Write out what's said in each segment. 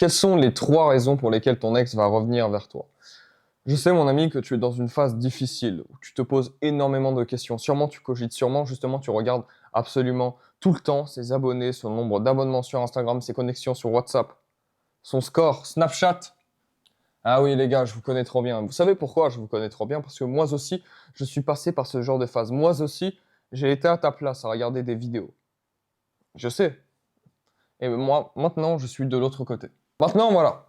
Quelles sont les 3 raisons pour lesquelles ton ex va revenir vers toi? Je sais, mon ami, que tu es dans une phase difficile, où tu te poses énormément de questions. Sûrement, tu cogites, sûrement, justement, tu regardes absolument tout le temps ses abonnés, son nombre d'abonnements sur Instagram, ses connexions sur WhatsApp, son score, Snapchat. Ah oui, les gars, je vous connais trop bien. Vous savez pourquoi je vous connais trop bien? Parce que moi aussi, je suis passé par ce genre de phase. Moi aussi, j'ai été à ta place à regarder des vidéos. Je sais. Et moi, maintenant, je suis de l'autre côté. Maintenant, voilà.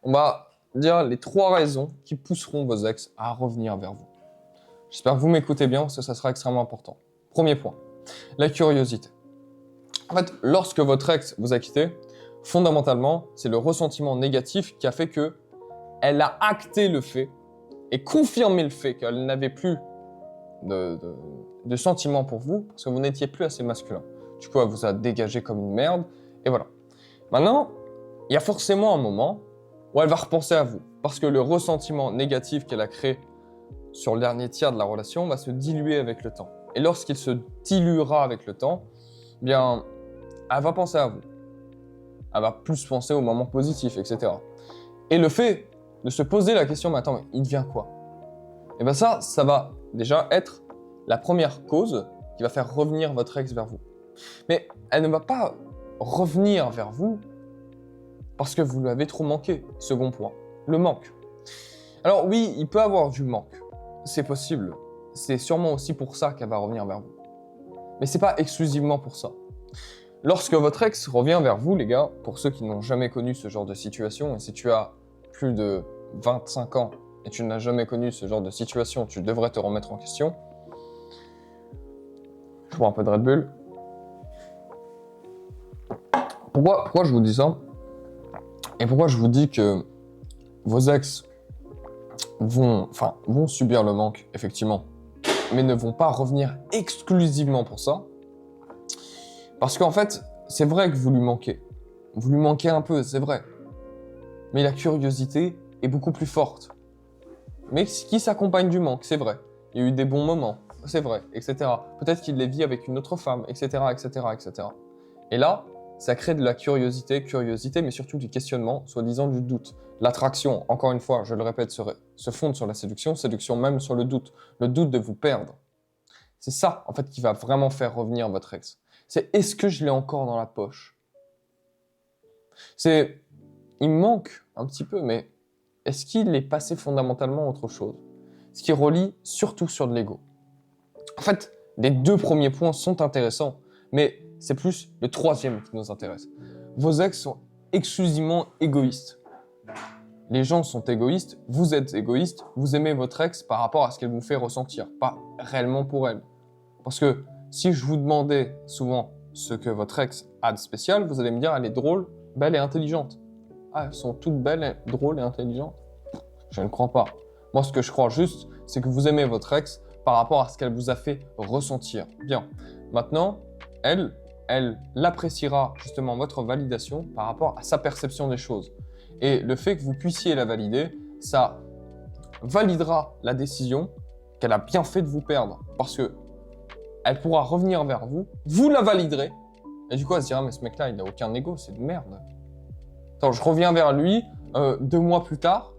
On va dire les 3 raisons qui pousseront vos ex à revenir vers vous. J'espère que vous m'écoutez bien parce que ça sera extrêmement important. Premier point, la curiosité. En fait, lorsque votre ex vous a quitté, fondamentalement, c'est le ressentiment négatif qui a fait que elle a acté le fait et confirmé le fait qu'elle n'avait plus de sentiments pour vous parce que vous n'étiez plus assez masculin. Du coup, elle vous a dégagé comme une merde et voilà. Maintenant, il y a forcément un moment où elle va repenser à vous parce que le ressentiment négatif qu'elle a créé sur le dernier tiers de la relation va se diluer avec le temps. Et lorsqu'il se diluera avec le temps, eh bien, elle va penser à vous. Elle va plus penser aux moments positifs, etc. Et le fait de se poser la question, mais attends, mais il devient quoi? Et bien ça va déjà être la première cause qui va faire revenir votre ex vers vous. Mais elle ne va pas revenir vers vous parce que vous lui avez trop manqué. Second point, le manque. Alors oui, il peut avoir du manque. C'est possible. C'est sûrement aussi pour ça qu'elle va revenir vers vous. Mais c'est pas exclusivement pour ça. Lorsque votre ex revient vers vous, les gars, pour ceux qui n'ont jamais connu ce genre de situation, et si tu as plus de 25 ans et tu n'as jamais connu ce genre de situation, tu devrais te remettre en question. Je bois un peu de Red Bull. Pourquoi je vous dis ça? Et pourquoi je vous dis que vos ex vont subir le manque, effectivement, mais ne vont pas revenir exclusivement pour ça? Parce qu'en fait, c'est vrai que vous lui manquez. Vous lui manquez un peu, c'est vrai. Mais la curiosité est beaucoup plus forte. Mais qui s'accompagne du manque, c'est vrai. Il y a eu des bons moments, c'est vrai, etc. Peut-être qu'il les vit avec une autre femme, etc., etc., etc. Et là, ça crée de la curiosité, mais surtout du questionnement, soi-disant du doute. L'attraction, encore une fois, je le répète, se fonde sur la séduction même sur le doute de vous perdre. C'est ça, en fait, qui va vraiment faire revenir votre ex. C'est est-ce que je l'ai encore dans la poche? Il me manque un petit peu, mais est-ce qu'il est passé fondamentalement à autre chose? Ce qui relie surtout sur de l'ego. En fait, les 2 premiers points sont intéressants, mais c'est plus le 3e qui nous intéresse. Vos ex sont exclusivement égoïstes. Les gens sont égoïstes, vous êtes égoïste, vous aimez votre ex par rapport à ce qu'elle vous fait ressentir, pas réellement pour elle. Parce que si je vous demandais souvent ce que votre ex a de spécial, vous allez me dire elle est drôle, belle et intelligente. Ah, elles sont toutes belles, drôles et intelligentes? Je ne crois pas. Moi, ce que je crois juste, c'est que vous aimez votre ex par rapport à ce qu'elle vous a fait ressentir. Bien. Maintenant, elle appréciera justement votre validation par rapport à sa perception des choses. Et le fait que vous puissiez la valider, ça validera la décision qu'elle a bien fait de vous perdre. Parce que elle pourra revenir vers vous, vous la validerez, et du coup elle se dira mais ce mec-là il n'a aucun ego, c'est de merde. Attends, je reviens vers lui 2 mois plus tard,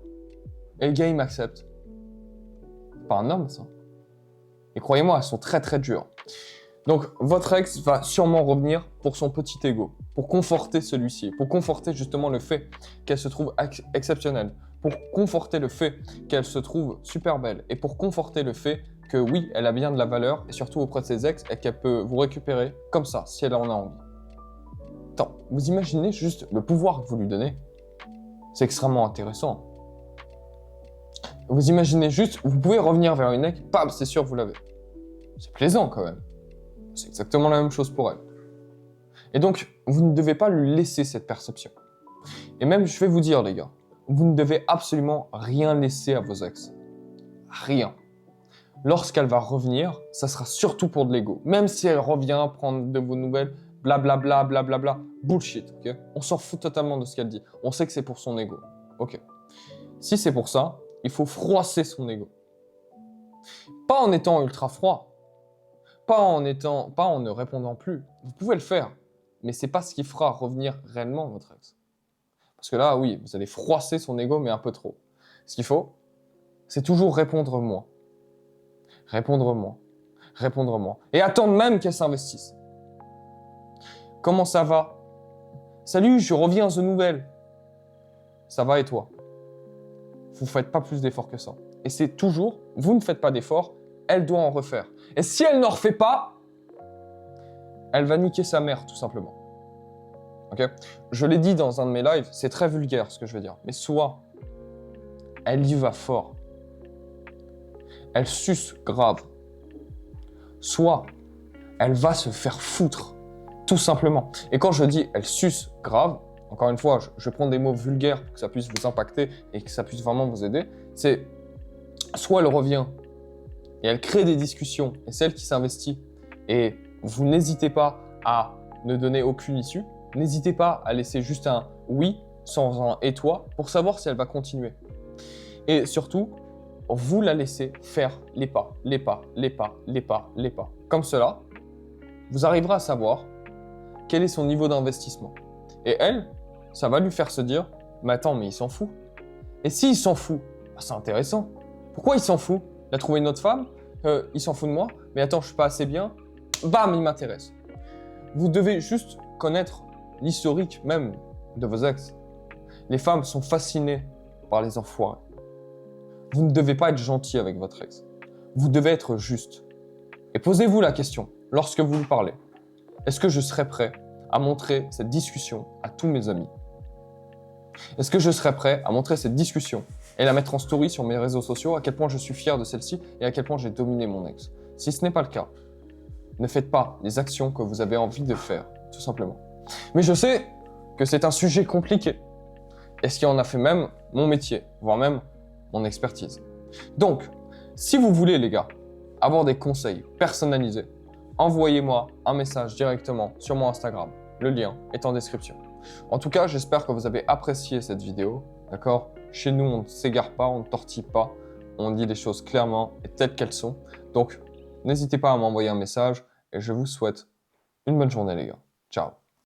et le gars il m'accepte. C'est pas un homme ça. Et croyez-moi, elles sont très très dures. Donc votre ex va sûrement revenir pour son petit ego, pour conforter celui-ci, pour conforter justement le fait qu'elle se trouve exceptionnelle, pour conforter le fait qu'elle se trouve super belle, et pour conforter le fait que oui, elle a bien de la valeur, et surtout auprès de ses ex, et qu'elle peut vous récupérer comme ça, si elle en a envie. Attends, vous imaginez juste le pouvoir que vous lui donnez? C'est extrêmement intéressant. Vous imaginez juste, vous pouvez revenir vers une ex, bam, c'est sûr, vous l'avez. C'est plaisant quand même. C'est exactement la même chose pour elle. Et donc, vous ne devez pas lui laisser cette perception. Et même, je vais vous dire, les gars, vous ne devez absolument rien laisser à vos ex. Rien. Lorsqu'elle va revenir, ça sera surtout pour de l'ego. Même si elle revient prendre de vos nouvelles, blablabla, blablabla, bullshit, ok? On s'en fout totalement de ce qu'elle dit. On sait que c'est pour son ego, ok? Si c'est pour ça, il faut froisser son ego. Pas en étant ultra froid, pas en ne répondant plus. Vous pouvez le faire, mais c'est pas ce qui fera revenir réellement votre ex. Parce que là, oui, vous allez froisser son ego, mais un peu trop. Ce qu'il faut, c'est toujours répondre moi. Répondre moi. Répondre moi. Et attendre même qu'elle s'investisse. Comment ça va? Salut, je reviens aux nouvelles. Ça va et toi? Vous ne faites pas plus d'efforts que ça. Et c'est toujours, vous ne faites pas d'efforts, elle doit en refaire. Et si elle n'en refait pas, elle va niquer sa mère, tout simplement. Ok? Je l'ai dit dans un de mes lives, c'est très vulgaire ce que je veux dire. Mais soit, elle y va fort. Elle suce grave. Soit, elle va se faire foutre, tout simplement. Et quand je dis elle suce grave, encore une fois, je prends des mots vulgaires pour que ça puisse vous impacter et que ça puisse vraiment vous aider, c'est soit elle revient et elle crée des discussions et c'est elle qui s'investit et vous n'hésitez pas à ne donner aucune issue, n'hésitez pas à laisser juste un oui sans un et toi pour savoir si elle va continuer. Et surtout, vous la laissez faire les pas, les pas, les pas, les pas, les pas. Comme cela, vous arriverez à savoir quel est son niveau d'investissement. Et elle, ça va lui faire se dire « Mais attends, mais il s'en fout. » Et s'il s'en fout, bah, c'est intéressant. Pourquoi il s'en fout? Il a trouvé une autre femme, il s'en fout de moi, mais attends, je suis pas assez bien. Bam, il m'intéresse. Vous devez juste connaître l'historique même de vos ex. Les femmes sont fascinées par les enfoirés. Vous ne devez pas être gentil avec votre ex. Vous devez être juste. Et posez-vous la question, lorsque vous lui parlez, est-ce que je serais prêt à montrer cette discussion à tous mes amis? Est-ce que je serais prêt à montrer cette discussion et la mettre en story sur mes réseaux sociaux, à quel point je suis fier de celle-ci et à quel point j'ai dominé mon ex? Si ce n'est pas le cas, ne faites pas les actions que vous avez envie de faire, tout simplement. Mais je sais que c'est un sujet compliqué. Et ce qui en a fait même mon métier, voire même mon expertise. Donc, si vous voulez, les gars, avoir des conseils personnalisés, envoyez-moi un message directement sur mon Instagram. Le lien est en description. En tout cas, j'espère que vous avez apprécié cette vidéo, d'accord? Chez nous, on ne s'égare pas, on ne tortille pas, on dit les choses clairement et telles qu'elles sont. Donc, n'hésitez pas à m'envoyer un message et je vous souhaite une bonne journée, les gars. Ciao!